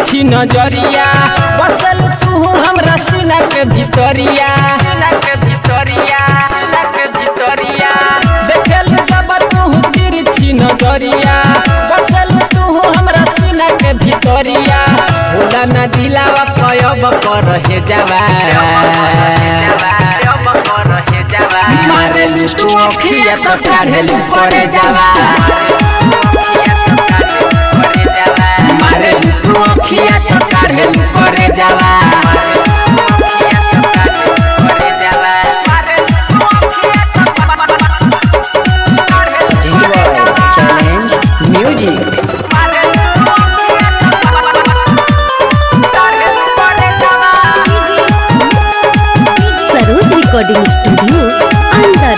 तिरछी नजरिया बसल तू हमरा सीना के भितरिया देखल जब तू तिरछी नजरिया बसल तू हमरा सीना के भितरिया होला ना दिलावा पयब पर हे जावा मारे तू अखिया तो काढ़ेलू करे जावा मारे तू अखिया तो काढ़ेलू करे जावा challenge music Saroj recording studio अंदर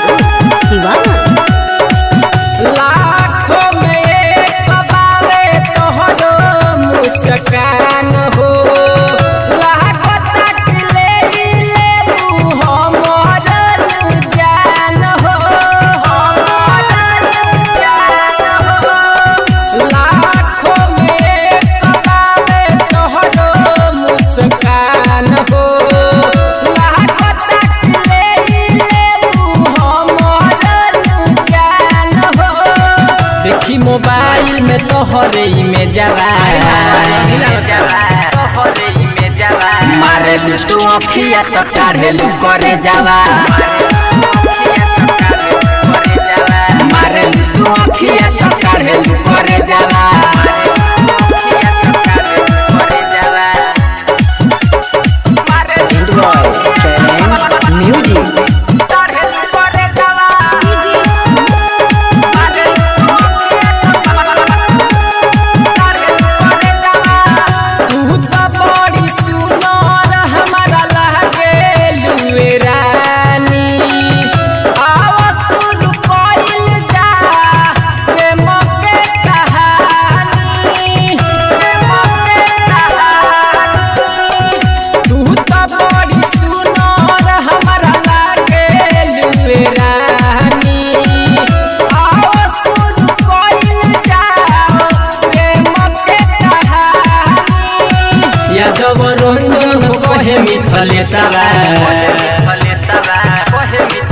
सिवान। लाखों में एक बावे तोहरो मुस्कान हो लागत ले हमर जान हो लाखों में एक बावे तोहरो मुस्कान हो देखी मोबाइल में तोहरे में जावा मारे तू अखिया तो काढ़ेलू करे जावा मारे तू अखिया तो काढ़ेलू करे जावा चैलेंज म्यूजिक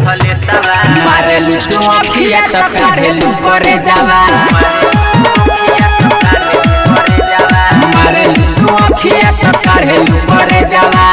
मारे तू अखिया तो काढ़ेलू करे जावा मारे तू अखिया तो काढ़ेलू करे जावा।